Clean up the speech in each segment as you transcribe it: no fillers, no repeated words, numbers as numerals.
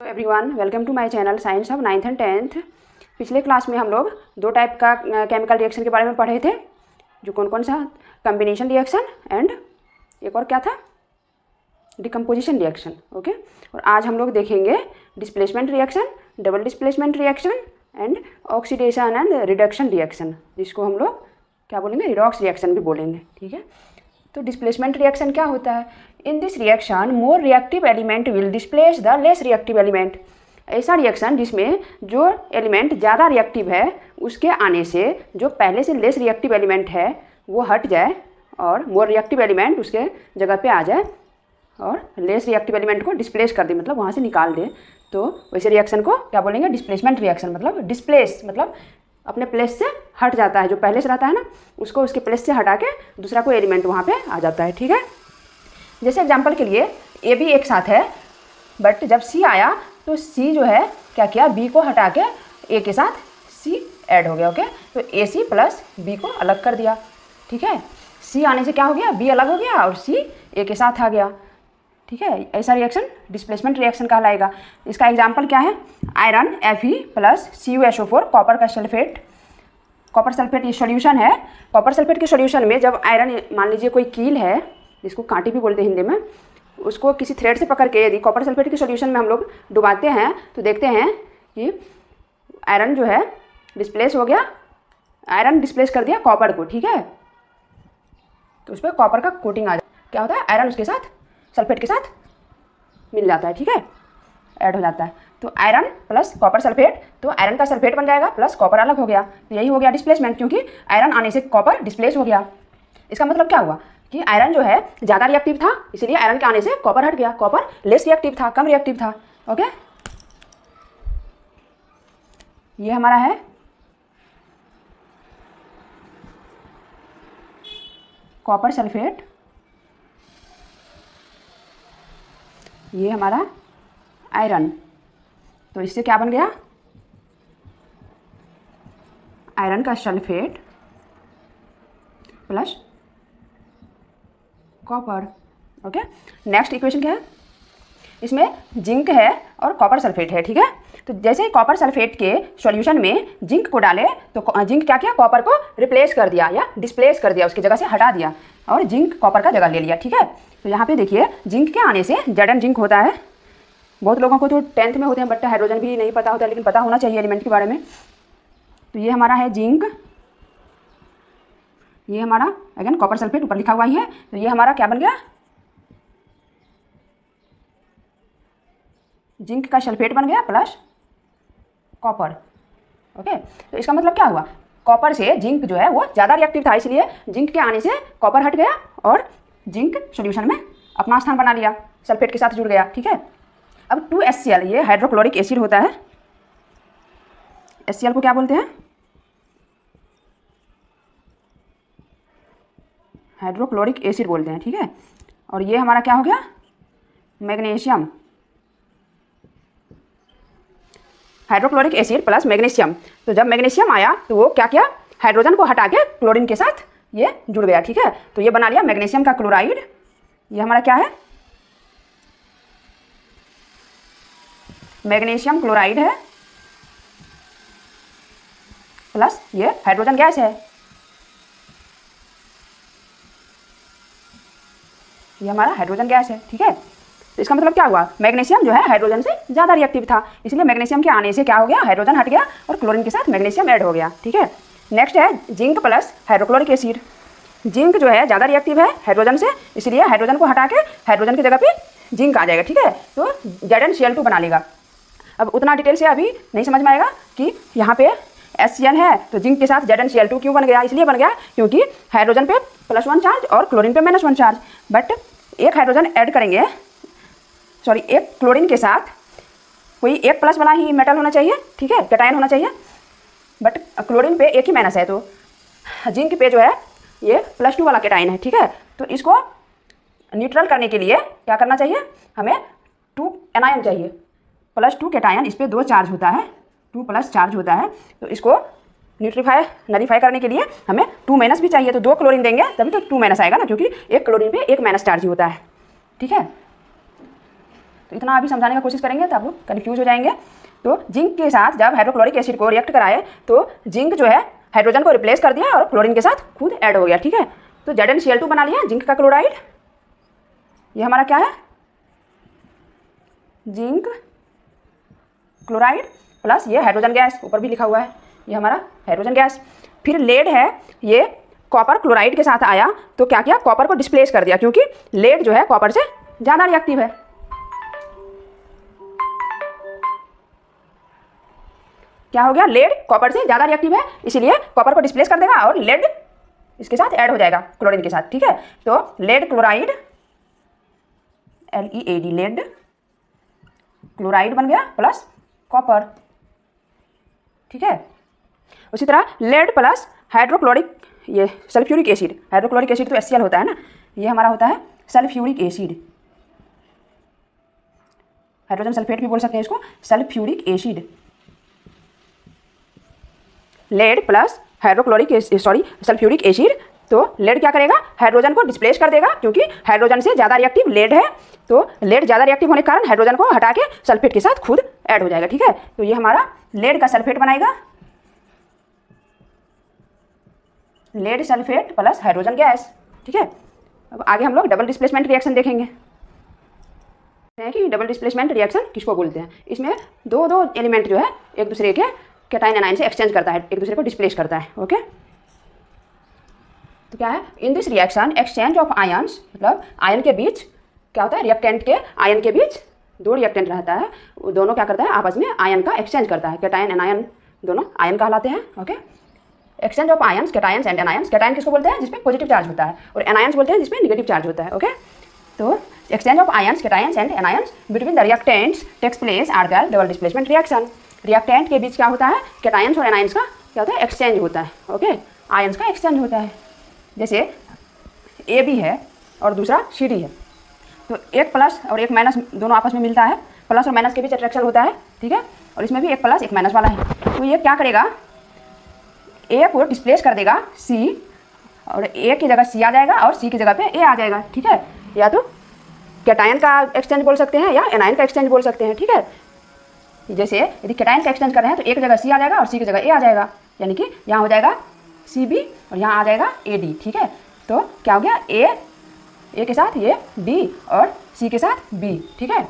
Everyone, welcome to my channel science of 9th and 10th। पिछले class में हम लोग दो टाइप का केमिकल रिएक्शन के बारे में पढ़े थे, जो कौन कौन सा, कम्बिनेशन रिएक्शन एंड एक और क्या था, डिकम्पोजिशन रिएक्शन। ओके, और आज हम लोग देखेंगे displacement reaction, double displacement reaction and oxidation and reduction reaction, जिसको हम लोग क्या बोलेंगे, रिडॉक्स रिएक्शन भी बोलेंगे। ठीक है, तो डिस्प्लेसमेंट रिएक्शन क्या होता है? In this reaction more reactive element will displace the less reactive element. ऐसा रिएक्शन जिसमें जो एलिमेंट ज़्यादा रिएक्टिव है उसके आने से जो पहले से लेस रिएक्टिव एलिमेंट है वो हट जाए और मोर रिएक्टिव एलिमेंट उसके जगह पे आ जाए और लेस रिएक्टिव एलिमेंट को डिस्प्लेस कर दे, मतलब वहाँ से निकाल दे। तो वैसे रिएक्शन को क्या बोलेंगे? Displacement reaction. मतलब डिस्प्लेस मतलब अपने प्लेस से हट जाता है, जो पहले से रहता है ना उसको उसके प्लेस से हटा के दूसरा कोई एलिमेंट वहाँ पे आ जाता है। ठीक है, जैसे एग्जांपल के लिए ए बी एक साथ है, बट जब सी आया तो सी जो है क्या किया, बी को हटा के ए के साथ सी ऐड हो गया। ओके, तो ए सी प्लस बी को अलग कर दिया। ठीक है, सी आने से क्या हो गया, बी अलग हो गया और सी ए के साथ आ गया। ठीक है, ऐसा रिएक्शन डिस्प्लेसमेंट रिएक्शन कहलाएगा। इसका एग्जाम्पल क्या है? Iron Fe plus CuSO4 copper का सल्फेट। कॉपर सल्फेट ये सॉल्यूशन है। कॉपर सल्फेट के सॉल्यूशन में जब आयरन, मान लीजिए कोई कील है जिसको कांटे भी बोलते हैं हिंदी में, उसको किसी थ्रेड से पकड़ के यदि कॉपर सल्फेट के सॉल्यूशन में हम लोग डुबाते हैं तो देखते हैं कि आयरन जो है डिस्प्लेस हो गया, आयरन डिस्प्लेस कर दिया कॉपर को। ठीक है, तो उस पर कॉपर का कोटिंग आ जाता है। क्या होता है, आयरन उसके साथ सल्फेट के साथ मिल जाता है। ठीक है, ऐड हो जाता है। तो आयरन प्लस कॉपर सल्फेट, तो आयरन का सल्फेट बन जाएगा प्लस कॉपर अलग हो गया, तो यही हो गया डिस्प्लेसमेंट, क्योंकि आयरन आने से कॉपर डिस्प्लेस हो गया। इसका मतलब क्या हुआ कि आयरन जो है ज़्यादा रिएक्टिव था, इसलिए आयरन के आने से कॉपर हट गया। कॉपर लेस रिएक्टिव था, कम रिएक्टिव था। ओके, ये हमारा है कॉपर सल्फेट, ये हमारा आयरन। तो इससे क्या बन गया, आयरन का sulphate plus copper. Okay, next equation क्या है? इसमें जिंक है और कॉपर सल्फेट है। ठीक है, तो जैसे ही कॉपर सल्फेट के सॉल्यूशन में जिंक को डाले तो जिंक क्या किया, कॉपर को रिप्लेस कर दिया या डिस्प्लेस कर दिया, उसकी जगह से हटा दिया और जिंक कॉपर का जगह ले लिया। ठीक है, तो यहाँ पे देखिए जिंक के आने से Zn जिंक होता है। बहुत लोगों को तो 10th में होते हैं, बट हाइड्रोजन भी नहीं पता होता, लेकिन पता होना चाहिए एलिमेंट के बारे में। तो ये हमारा है जिंक, ये हमारा अगेन कॉपर सल्फेट ऊपर लिखा हुआ ही है। तो ये हमारा क्या बन गया, जिंक का सल्फेट बन गया प्लस कॉपर। ओके, तो इसका मतलब क्या हुआ, कॉपर से जिंक जो है वो ज़्यादा रिएक्टिव था, इसलिए जिंक के आने से कॉपर हट गया और जिंक सॉल्यूशन में अपना स्थान बना लिया, सल्फेट के साथ जुड़ गया। ठीक है, अब 2HCl, ये हाइड्रोक्लोरिक एसिड होता है। HCl को क्या बोलते हैं, हाइड्रोक्लोरिक एसिड बोलते हैं। ठीक है, और ये हमारा क्या हो गया, magnesium, hydrochloric acid plus magnesium. तो जब मैग्नीशियम आया तो वो क्या किया, हाइड्रोजन को हटा के क्लोरीन के साथ ये जुड़ गया। ठीक है, तो ये बना लिया मैग्नीशियम का क्लोराइड। ये हमारा क्या है, मैग्नीशियम क्लोराइड है प्लस ये हाइड्रोजन गैस है, ये हमारा हाइड्रोजन गैस है। ठीक है, तो इसका मतलब क्या हुआ, मैग्नीशियम जो है हाइड्रोजन से ज़्यादा रिएक्टिव था, इसलिए मैग्नीशियम के आने से क्या हो गया, हाइड्रोजन हट गया और क्लोरीन के साथ मैग्नीशियम ऐड हो गया। ठीक है, नेक्स्ट है zinc plus hydrochloric acid. Zinc जो है ज़्यादा रिएक्टिव है हाइड्रोजन से, इसलिए हाइड्रोजन को हटा के हाइड्रोजन की जगह पे जिंक आ जाएगा। ठीक है, तो ZnCl2 बना लेगा। अब उतना डिटेल से अभी नहीं समझ में आएगा कि यहाँ पे HCl है तो जिंक के साथ ZnCl2 क्यों बन गया। इसलिए बन गया क्योंकि हाइड्रोजन पे +1 चार्ज और क्लोरीन पे -1 चार्ज, बट एक हाइड्रोजन ऐड करेंगे, सॉरी एक क्लोरीन के साथ कोई एक प्लस वाला ही मेटल होना चाहिए। ठीक है, कैटायन होना चाहिए, बट क्लोरीन पे एक ही माइनस है, तो जिंक पे जो है ये +2 वाला कैटायन है। ठीक है, तो इसको न्यूट्रल करने के लिए क्या करना चाहिए, हमें 2 एनायन चाहिए, +2 कैटायन, इस पर 2 चार्ज होता है, 2+ चार्ज होता है। तो इसको नलीफाई करने के लिए हमें 2- भी चाहिए, तो 2 क्लोरीन देंगे तभी तो 2- आएगा ना, क्योंकि एक क्लोरीन पे एक माइनस चार्ज ही होता है। ठीक है, तो इतना अभी समझाने की कोशिश करेंगे तो आप लोग कन्फ्यूज हो जाएंगे। तो जिंक के साथ जब हाइड्रोक्लोरिक एसिड को रिएक्ट कराए तो जिंक जो है हाइड्रोजन को रिप्लेस कर दिया और क्लोरीन के साथ खुद ऐड हो गया, ठीक है। तो ZnCl2 बना लिया जिंक का क्लोराइड। ये हमारा क्या है, जिंक क्लोराइड प्लस ये हाइड्रोजन गैस, ऊपर भी लिखा हुआ है, ये हमारा हाइड्रोजन गैस। फिर लेड है, ये कॉपर क्लोराइड के साथ आया तो क्या किया, कॉपर को डिस्प्लेस कर दिया, क्योंकि लेड जो है कॉपर से ज़्यादा रिएक्टिव है। क्या हो गया, लेड कॉपर से ज़्यादा रिएक्टिव है, इसीलिए कॉपर को डिस्प्लेस कर देगा और लेड इसके साथ ऐड हो जाएगा क्लोरीन के साथ, ठीक है। तो lead chloride, LEAD, lead chloride बन गया प्लस कॉपर, ठीक है। उसी तरह लेड प्लस हाइड्रोक्लोरिक, ये सल्फ्यूरिक एसिड, हाइड्रोक्लोरिक एसिड तो HCl होता है ना, ये हमारा होता है सल्फ्यूरिक एसिड, हाइड्रोजन सल्फेट भी बोल सकते हैं इसको, sulphuric acid. Lead plus hydrochloric sulphuric acid, तो लेड क्या करेगा, हाइड्रोजन को डिस्प्लेस कर देगा, क्योंकि हाइड्रोजन से ज़्यादा रिएक्टिव लेड है, तो लेड ज़्यादा रिएक्टिव होने के कारण हाइड्रोजन को हटा के सल्फेट के साथ खुद ऐड हो जाएगा, ठीक है। तो ये हमारा लेड का सल्फेट बनाएगा, lead sulphate plus hydrogen gas, ठीक है। अब आगे हम लोग डबल डिस्प्लेसमेंट रिएक्शन देखेंगे कि डबल डिस्प्लेसमेंट रिएक्शन किसको बोलते हैं। इसमें दो एलिमेंट जो है एक दूसरे के कैटायन एनायन से एक्सचेंज करता है, एक दूसरे को डिस्प्लेस करता है, ओके। तो क्या है, in this reaction exchange of ions, मतलब आयन के बीच क्या होता है, रिएक्टेंट के आयन के बीच दो रिएक्टेंट रहता है, वो दोनों क्या करता है, आपस में आयन का एक्सचेंज करता है, कैटायन एनायन दोनों आयन कहलाते हैं, okay. Exchange of ions, cations and anions, cation किसको बोलते हैं, जिसमें पॉजिटिव चार्ज होता है, और एनायंस बोलते हैं जिसमें नेगेटिव चार्ज होता है, ओके। तो exchange of ions, cations and anions between the reactants takes place are called double displacement reaction. Reactant के बीच क्या होता है, कैटायंस और एनायंस का क्या होता है, एक्सचेंज होता है, ओके, आयन्स का एक्सचेंज होता है। जैसे AB है और दूसरा CD है, तो एक प्लस और एक माइनस दोनों आपस में मिलता है, प्लस और माइनस के बीच अट्रैक्शन होता है, ठीक है, और इसमें भी एक प्लस एक माइनस वाला है। तो ये क्या करेगा, A को डिस्प्लेस कर देगा C, और A की जगह C आ जाएगा और C की जगह पे A आ जाएगा, ठीक है। या तो कैटायन का एक्सचेंज बोल सकते हैं या एनायन का एक्सचेंज बोल सकते हैं, ठीक है। जैसे यदि कैटायन का एक्सचेंज कर रहे हैं तो एक जगह C आ जाएगा और C की जगह A आ जाएगा, यानी कि यहाँ हो जाएगा CB और यहाँ आ जाएगा AD, ठीक है। तो क्या हो गया, A के साथ ये B और C के साथ B, ठीक है।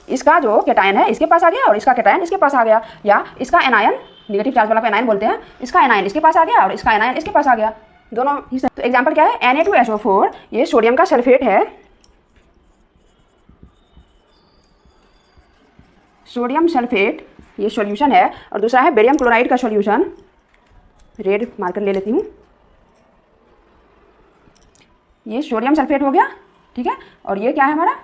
इसका जो कैटायन है इसके पास आ गया और इसका कैटायन इसके पास आ गया, या इसका एनायन, नेगेटिव चार्ज वाला को एनायन बोलते हैं, इसका एनायन इसके पास आ गया और इसका एनायन इसके पास आ गया, दोनों ही। तो एग्जांपल क्या है, Na2SO4, ये सोडियम का सल्फेट है, सोडियम सल्फेट ये सॉल्यूशन है, और दूसरा है बेरियम क्लोराइड का सॉल्यूशन, रेड मार्कर ले लेती हूँ, ये सोडियम सल्फेट हो गया, ठीक है, और ये क्या है हमारा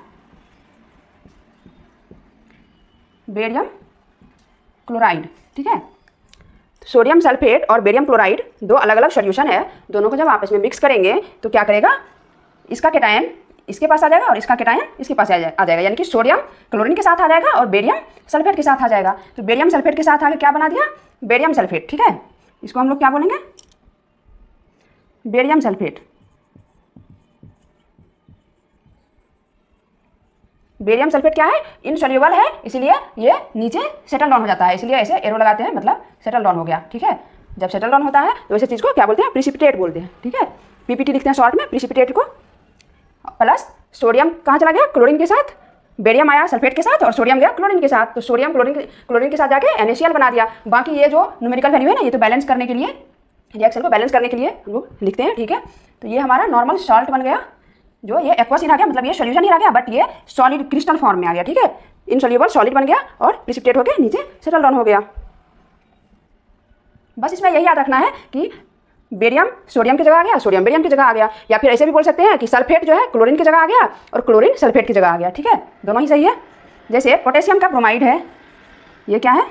बेरियम क्लोराइड, ठीक है। सोडियम सल्फेट और बेरियम क्लोराइड दो अलग अलग सॉल्यूशन है, दोनों को जब आपस में मिक्स करेंगे तो क्या करेगा, इसका कैटायन इसके पास आ जाएगा और इसका कैटायन इसके पास आ जाएगा, यानी कि सोडियम क्लोरीन के साथ आ जाएगा और बेरियम सल्फेट के साथ आ जाएगा। तो बेरियम सल्फेट के साथ आके क्या बना दिया, बेरियम सल्फेट, ठीक है। इसको हम लोग क्या बोलेंगे, बेरियम सल्फेट। बेरियम सल्फेट क्या है, इनसॉल्युबल है, इसलिए ये नीचे सेटल डाउन हो जाता है, इसलिए ऐसे एरो लगाते हैं, मतलब सेटल डाउन हो गया, ठीक है। जब सेटल डाउन होता है तो ऐसे चीज़ को क्या बोलते हैं, प्रिसिपिटेट बोलते हैं, ठीक है। PPT लिखते हैं शॉर्ट में, प्रिसिपिटेट को। प्लस सोडियम कहाँ चला गया, क्लोरीन के साथ, बेरियम आया सल्फेट के साथ और सोडियम गया क्लोरीन के साथ, तो सोडियम क्लोरीन के साथ जाके NaCl बना दिया। बाकी ये जो न्यूमेरिकल वैल्यू है ना, ये तो बैलेंस करने के लिए, रिएक्शन को बैलेंस करने के लिए हम लोग लिखते हैं, ठीक है। तो ये हमारा नॉर्मल सॉल्ट बन गया, जो ये एक्वस ही रह गया, मतलब ये सॉल्यूशन ही रह गया, बट ये सॉलिड क्रिस्टल फॉर्म में आ गया, ठीक है। इनसॉल्युबल सॉलिड बन गया और प्रिसिपिटेट होकर नीचे सेटल डाउन हो गया। बस इसमें यही याद रखना है कि बेरियम सोडियम की जगह आ गया, सोडियम बेरियम की जगह आ गया, या फिर ऐसे भी बोल सकते हैं कि सल्फेट जो है क्लोरीन की जगह आ गया और क्लोरीन सल्फेट की जगह आ गया, ठीक है, दोनों ही सही है। जैसे पोटेशियम का ब्रोमाइड है, ये क्या है,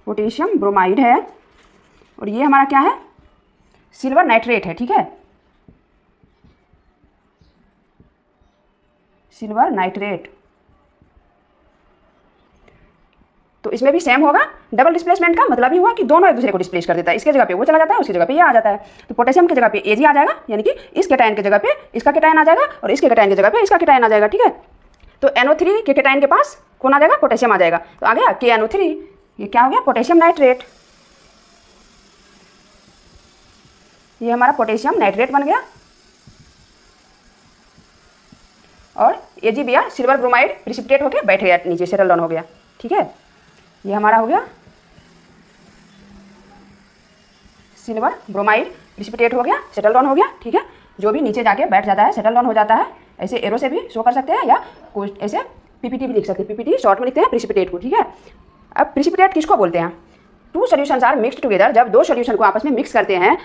पोटेशियम ब्रोमाइड है, और ये हमारा क्या है, सिल्वर नाइट्रेट है, ठीक है, सिल्वर नाइट्रेट। तो तो इसमें भी सेम होगा। डबल डिस्प्लेसमेंट का मतलब ही हुआ कि दोनों एक दूसरे को डिस्प्लेस कर देता है। इसके जगह पे वो चला जाता है, उसकी जगह पे ये आ जाता है। तो पोटेशियम की जगह पे Ag आ जाएगा, यानी कि इस कैटायन की जगह पे इसका कैटायन आ जाएगा और इसके कैटायन की जगह पे इसका कैटायन आ जाएगा। ठीक है, तो NO3 के कैटायन के पास कौन आ जाएगा? पोटेशियम आ जाएगा। तो आ गया KNO3, ये क्या हो गया? Potassium nitrate. ये हमारा पोटेशियम नाइट्रेट बन गया। और AgBr सिल्वर ब्रोमाइड प्रिसिपिटेट होकर बैठ गया नीचे, सेटल डाउन हो गया। ठीक है, ये हमारा हो गया सिल्वर ब्रोमाइड प्रिसिपिटेट हो गया, सेटल डाउन हो गया। ठीक है, जो भी नीचे जाके बैठ जाता है, सेटल डाउन हो जाता है। ऐसे एरो से भी शो कर सकते हैं या कुछ ऐसे PPT भी लिख सकते हैं। PPT शॉर्ट में लिखते हैं प्रिसिपिटेट को। ठीक है, अब प्रिसिपिटेट किसको बोलते हैं? Two solutions are mixed together, जब दो सोल्यूशन को आपस में मिक्स करते हैं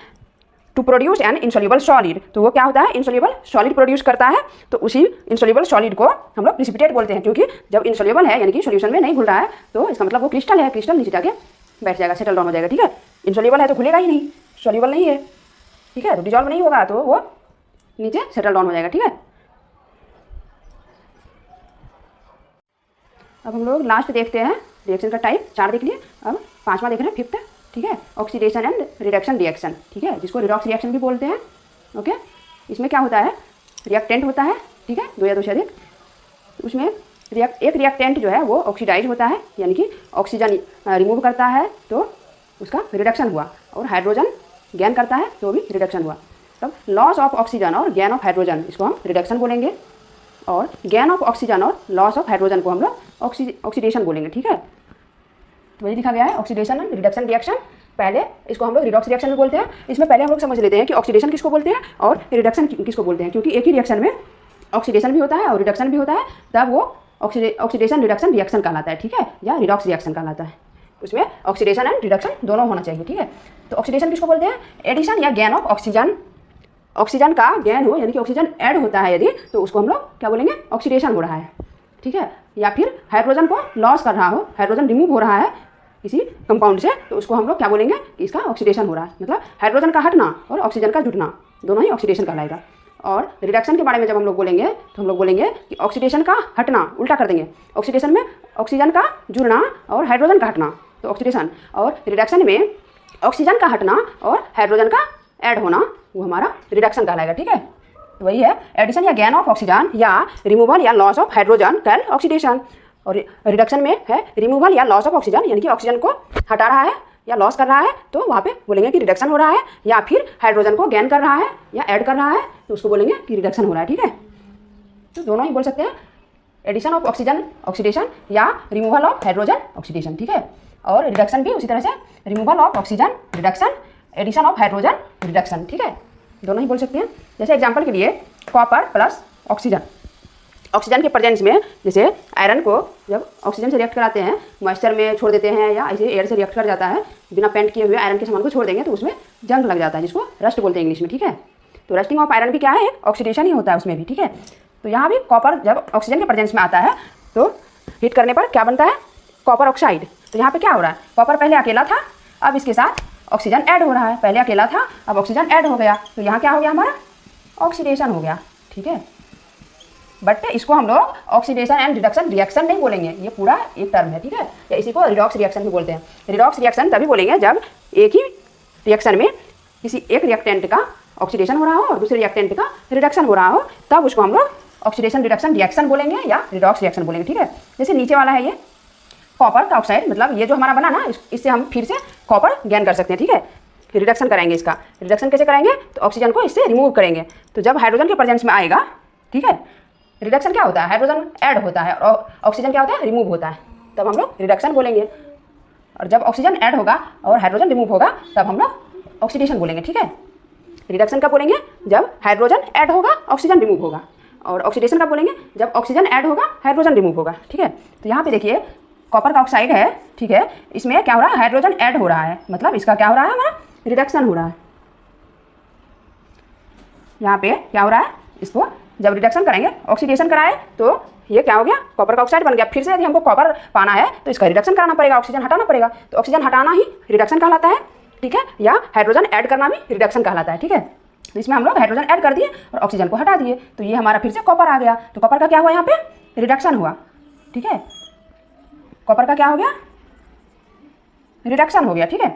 to produce an insoluble solid, तो वो क्या होता है? इनसोल्यूबल सॉलिड प्रोड्यूस करता है। तो उसी इनसोल्यूबल सॉलिड को हम लोग प्रिसिपिटेट बोलते हैं, क्योंकि जब इनसोल्यूबल है यानी कि सोल्यूशन में नहीं घुल रहा है तो इसका मतलब वो क्रिस्टल है। क्रिस्टल नीचे जाके बैठ जाएगा, सेटल डाउन हो जाएगा। ठीक है, इनसोल्यूबल है तो घुलेगा ही नहीं, सोल्यूबल नहीं है। ठीक है, तो डिजॉल्व नहीं होगा तो वो नीचे सेटल डाउन हो जाएगा। ठीक है, अब हम लोग लास्ट देखते हैं रिएक्शन का टाइप। 4 देख लिए, अब 5वां देख रहे हैं, 5th। ठीक है, ऑक्सीडेशन एंड रिडक्शन रिएक्शन। ठीक है, जिसको रिडॉक्स रिएक्शन भी बोलते हैं। ओके, इसमें क्या होता है? रिएक्टेंट होता है। ठीक है, 2 या 2 से अधिक। उसमें एक रिएक्टेंट जो है वो ऑक्सीडाइज होता है, यानी कि ऑक्सीजन रिमूव करता है तो उसका रिडक्शन हुआ, और हाइड्रोजन गेन करता है तो भी रिडक्शन हुआ। तब लॉस ऑफ ऑक्सीजन और गेन ऑफ हाइड्रोजन, इसको हम रिडक्शन बोलेंगे। और गेन ऑफ ऑक्सीजन और लॉस ऑफ हाइड्रोजन को हम लोग ऑक्सीडेशन बोलेंगे। ठीक है, तो वही लिखा गया है, ऑक्सीडेशन एंड रिडक्शन रिएक्शन। पहले इसको हम लोग रिडॉक्स रिएक्शन भी बोलते हैं। इसमें पहले हम लोग समझ लेते हैं कि ऑक्सीडेशन किसको बोलते हैं और रिडक्शन किसको बोलते हैं, क्योंकि एक ही रिएक्शन में ऑक्सीडेशन भी होता है और रिडक्शन भी होता है, तब वो ऑक्सीडेशन रिडक्शन रिएक्शन कहलाता है। ठीक है, या रिडॉक्स रिएक्शन कहलाता है। उसमें ऑक्सीडेशन एंड रिडक्शन दोनों होना चाहिए। ठीक है, तो ऑक्सीडेशन किसको बोलते हैं? एडिशन या गेन ऑफ ऑक्सीजन। ऑक्सीजन का गेन हो यानी कि ऑक्सीजन ऐड होता है यदि, तो उसको हम लोग क्या बोलेंगे? ऑक्सीडेशन हो रहा है। ठीक है, या फिर हाइड्रोजन को लॉस कर रहा हो, हाइड्रोजन रिमूव हो रहा है किसी कंपाउंड से, तो उसको हम लोग क्या बोलेंगे? कि इसका ऑक्सीडेशन हो रहा है। मतलब हाइड्रोजन का हटना और ऑक्सीजन का जुटना दोनों ही ऑक्सीडेशन कहलाएगा। और रिडक्शन के बारे में जब हम लोग बोलेंगे तो हम लोग बोलेंगे कि ऑक्सीडेशन का हटना, उल्टा कर देंगे। ऑक्सीडेशन में ऑक्सीजन का जुड़ना और हाइड्रोजन का हटना तो ऑक्सीडेशन, और रिडक्शन में ऑक्सीजन का हटना और हाइड्रोजन का ऐड होना, वो हमारा रिडक्शन कहलाएगा। ठीक है, तो वही है एडिशन या गेन ऑफ ऑक्सीजन या रिमूवल या loss of hydrogen called oxidation. और रिडक्शन में है रिमूवल या लॉस ऑफ ऑक्सीजन, यानी कि ऑक्सीजन को हटा रहा है या लॉस कर रहा है तो वहाँ पे बोलेंगे कि रिडक्शन हो रहा है, या फिर हाइड्रोजन को गेन कर रहा है या ऐड कर रहा है तो उसको बोलेंगे कि रिडक्शन हो रहा है। ठीक है, तो दोनों ही बोल सकते हैं, एडिशन ऑफ ऑक्सीजन ऑक्सीडेशन या रिमूवल ऑफ हाइड्रोजन ऑक्सीडेशन। ठीक है, और रिडक्शन भी उसी तरह से removal of oxygen reduction, addition of hydrogen reduction. ठीक है, दोनों ही बोल सकते हैं। जैसे एग्जांपल के लिए कॉपर प्लस ऑक्सीजन, ऑक्सीजन के प्रेजेंस में जैसे आयरन को जब ऑक्सीजन से रिएक्ट कराते हैं, मॉइस्चर में छोड़ देते हैं या ऐसे एयर से रिएक्ट कर जाता है, बिना पेंट किए हुए आयरन के सामान को छोड़ देंगे तो उसमें जंग लग जाता है, जिसको रस्ट बोलते हैं इंग्लिश में। ठीक है, तो रस्टिंग ऑफ आयरन भी क्या है? ऑक्सीडेशन ही होता है उसमें भी। ठीक है, तो यहाँ भी कॉपर जब ऑक्सीजन के प्रेजेंस में आता है तो हीट करने पर क्या बनता है? Copper oxide. तो यहाँ पे क्या हो रहा है? कॉपर पहले अकेला था, अब इसके साथ ऑक्सीजन ऐड हो रहा है। पहले अकेला था, अब ऑक्सीजन ऐड हो गया, तो यहाँ क्या हो गया? हमारा ऑक्सीडेशन हो गया। ठीक है, बट इसको हम लोग ऑक्सीडेशन एंड रिडक्शन रिएक्शन नहीं बोलेंगे, ये पूरा एक टर्म है। ठीक है, या इसी को रिडॉक्स रिएक्शन भी बोलते हैं। रिडॉक्स रिएक्शन तभी बोलेंगे जब एक ही रिएक्शन में किसी एक रिएक्टेंट का ऑक्सीडेशन हो रहा हो और दूसरे रिएक्टेंट का रिडक्शन हो रहा हो, तब उसको हम लोग ऑक्सीडेशन रिडक्शन रिएक्शन बोलेंगे या रिडॉक्स रिएक्शन बोलेंगे। ठीक है, जैसे नीचे वाला है ये कॉपर का ऑक्साइड, मतलब ये जो हमारा बना ना, इससे हम फिर से कॉपर गेन कर सकते हैं। ठीक है, रिडक्शन कराएंगे। इसका रिडक्शन कैसे कराएंगे? तो ऑक्सीजन को इससे रिमूव करेंगे, तो जब हाइड्रोजन के प्रेजेंस में आएगा, ठीक है, रिडक्शन क्या होता है? हाइड्रोजन ऐड होता है और ऑक्सीजन क्या होता है? रिमूव होता है, तब हम लोग रिडक्शन बोलेंगे। और जब ऑक्सीजन ऐड होगा और हाइड्रोजन रिमूव होगा तब हम लोग ऑक्सीडेशन बोलेंगे। ठीक है, रिडक्शन कब बोलेंगे? जब हाइड्रोजन ऐड होगा, ऑक्सीजन रिमूव होगा। और ऑक्सीडेशन कब बोलेंगे? जब ऑक्सीजन ऐड होगा, हाइड्रोजन रिमूव होगा। ठीक है, तो यहाँ पे देखिए कॉपर का ऑक्साइड है। ठीक है, इसमें क्या हो रहा है? हाइड्रोजन ऐड हो रहा है, मतलब इसका क्या हो रहा है? हमारा रिडक्शन हो रहा है। यहाँ पे क्या हो रहा है? इसको जब रिडक्शन करेंगे, ऑक्सीडेशन कराए, तो ये क्या हो गया? कॉपर का ऑक्साइड बन गया। फिर से यदि हमको कॉपर पाना है तो इसका रिडक्शन कराना पड़ेगा, ऑक्सीजन हटाना पड़ेगा, तो ऑक्सीजन हटाना ही रिडक्शन कहलाता है। ठीक है, या हाइड्रोजन ऐड करना भी रिडक्शन कहलाता है। ठीक है, तो इसमें हम लोग हाइड्रोजन ऐड कर दिए और ऑक्सीजन को हटा दिए, तो ये हमारा फिर से कॉपर आ गया। तो कॉपर का क्या हुआ? यहाँ पे रिडक्शन हुआ। ठीक है, कॉपर का क्या हो गया? रिडक्शन हो गया, ठीक है।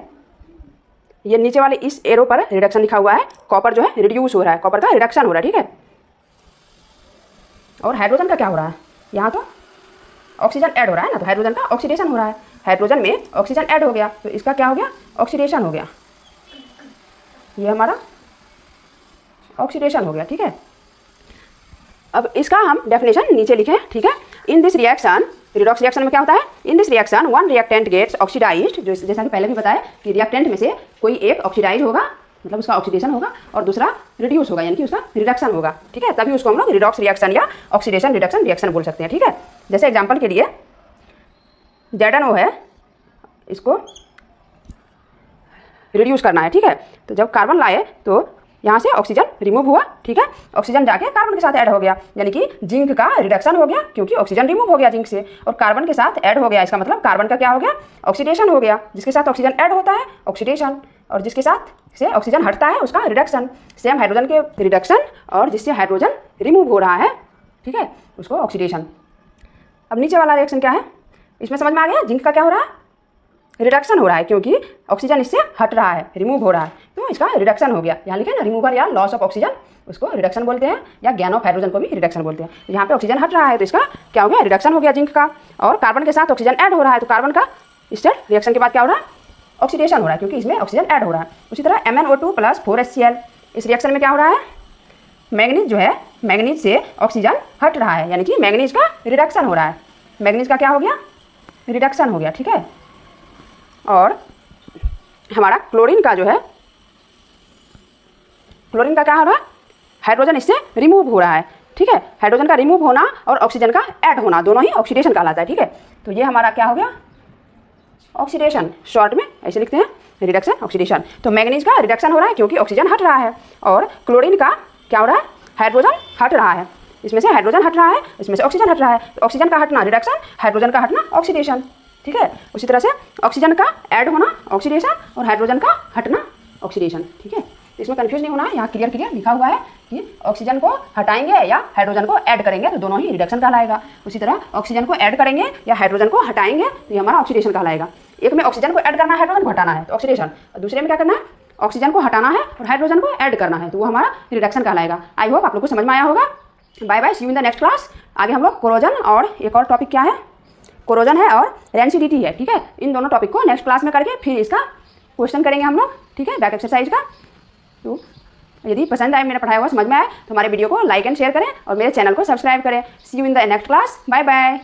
ये नीचे वाले इस एरो पर रिडक्शन लिखा हुआ है, कॉपर जो है रिड्यूस हो रहा है, कॉपर का रिडक्शन हो रहा है, ठीक है। और हाइड्रोजन का क्या हो रहा है, यहाँ तो ऑक्सीजन ऐड हो रहा है ना, तो हाइड्रोजन का ऑक्सीडेशन हो रहा है, हाइड्रोजन में ऑक्सीजन ऐड हो गया तो इसका क्या हो गया, ऑक्सीडेशन हो गया। ये हमारा ऑक्सीडेशन हो गया, ठीक है। अब इसका हम डेफिनेशन नीचे लिखें, ठीक है। In this reaction, redox reaction में क्या होता है, in this reaction one reactant gets oxidised, जो जैसा कि पहले भी बताया कि रिएक्टेंट में से कोई एक ऑक्सीडाइज होगा, मतलब उसका ऑक्सीडेशन होगा, और दूसरा रिड्यूस होगा, यानी कि उसका रिडक्शन होगा, ठीक है। तभी उसको हम लोग रिडॉक्स रिएक्शन या ऑक्सीडेशन रिडक्शन रिएक्शन बोल सकते हैं, ठीक है। जैसे एग्जाम्पल के लिए ZnO है, इसको रिड्यूस करना है, ठीक है। तो जब कार्बन लाए तो यहाँ से ऑक्सीजन रिमूव हुआ, ठीक है, ऑक्सीजन जाके कार्बन के साथ ऐड हो गया, यानी कि जिंक का रिडक्शन हो गया, क्योंकि ऑक्सीजन रिमूव हो गया जिंक से, और कार्बन के साथ ऐड हो गया, इसका मतलब कार्बन का क्या हो गया, ऑक्सीडेशन हो गया। जिसके साथ ऑक्सीजन ऐड होता है ऑक्सीडेशन, और जिसके साथ से ऑक्सीजन हटता है उसका रिडक्शन। सेम हाइड्रोजन के रिडक्शन और जिससे हाइड्रोजन रिमूव हो रहा है, ठीक है, उसको ऑक्सीडेशन। अब नीचे वाला रिएक्शन क्या है, इसमें समझ में आ गया, जिंक का क्या हो रहा है, रिडक्शन हो रहा है, क्योंकि ऑक्सीजन इससे हट रहा है, रिमूव हो रहा है, तो इसका रिडक्शन हो गया। यहाँ लिखे ना, रिमूवल या लॉस ऑफ ऑक्सीजन, उसको रिडक्शन बोलते हैं, या गेन ऑफ हाइड्रोजन को भी रिडक्शन बोलते हैं। यहाँ पे ऑक्सीजन हट रहा है तो इसका क्या हो गया, रिडक्शन हो गया जिंक का। और कार्बन के साथ ऑक्सीजन ऐड हो रहा है तो कार्बन का स्टेट रिएक्शन के बाद क्या हो रहा है, ऑक्सीडेशन हो रहा है, क्योंकि इसमें ऑक्सीजन ऐड हो रहा है। उसी तरह MnO2 + 4HCl, इस रिएक्शन में क्या हो रहा है, मैग्नीज जो है, मैग्नीज से ऑक्सीजन हट रहा है, यानी कि मैग्नीज का रिडक्शन हो रहा है, मैग्नीज का क्या हो गया, रिडक्शन हो गया, ठीक है। और हमारा क्लोरीन का जो है, क्लोरीन का क्या हो रहा है, हाइड्रोजन इससे रिमूव हो रहा है, ठीक है। हाइड्रोजन का रिमूव होना और ऑक्सीजन का ऐड होना दोनों ही ऑक्सीडेशन कहलाता है, ठीक है। तो ये हमारा क्या हो गया, ऑक्सीडेशन, शॉर्ट में ऐसे लिखते हैं, रिडक्शन ऑक्सीडेशन। तो मैग्नीज का रिडक्शन हो रहा है क्योंकि ऑक्सीजन हट रहा है, और क्लोरीन का क्या हो रहा है, हाइड्रोजन हट रहा है, इसमें से हाइड्रोजन हट रहा है, इसमें से ऑक्सीजन हट रहा है, तो ऑक्सीजन का हटना रिडक्शन, हाइड्रोजन का हटना ऑक्सीडेशन, ठीक है। उसी तरह से ऑक्सीजन का ऐड होना ऑक्सीडेशन और हाइड्रोजन का हटना ऑक्सीडेशन, ठीक है। तो इसमें कंफ्यूज नहीं होना है, यहाँ क्लियर क्लियर लिखा हुआ है कि ऑक्सीजन को हटाएंगे या हाइड्रोजन को ऐड करेंगे तो दोनों ही रिडक्शन कहलाएगा। उसी तरह ऑक्सीजन को ऐड करेंगे या हाइड्रोजन को हटाएंगे तो ये हमारा ऑक्सीडेशन कहलाएगा। एक में ऑक्सीजन को ऐड करना है, हाइड्रोजन को हटाना है तो ऑक्सीडेशन, और दूसरे में क्या करना है, ऑक्सीजन को हटाना है और हाइड्रोजन को ऐड करना है तो वो हमारा रिडक्शन कहलाएगा। आई होप आप लोग को समझ में आया होगा। Bye bye, see you in the next class. आगे हम लोग कोरोजन और एक और टॉपिक क्या है, कोरोजन है और रेंसिडिटी है, ठीक है। इन दोनों टॉपिक को नेक्स्ट क्लास में करके फिर इसका क्वेश्चन करेंगे हम लोग, ठीक है, बैक एक्सरसाइज का। तो यदि पसंद आए, मेरा पढ़ाया हुआ समझ में आए तो हमारे वीडियो को लाइक एंड शेयर करें और मेरे चैनल को सब्सक्राइब करें। See you in the next class, bye bye.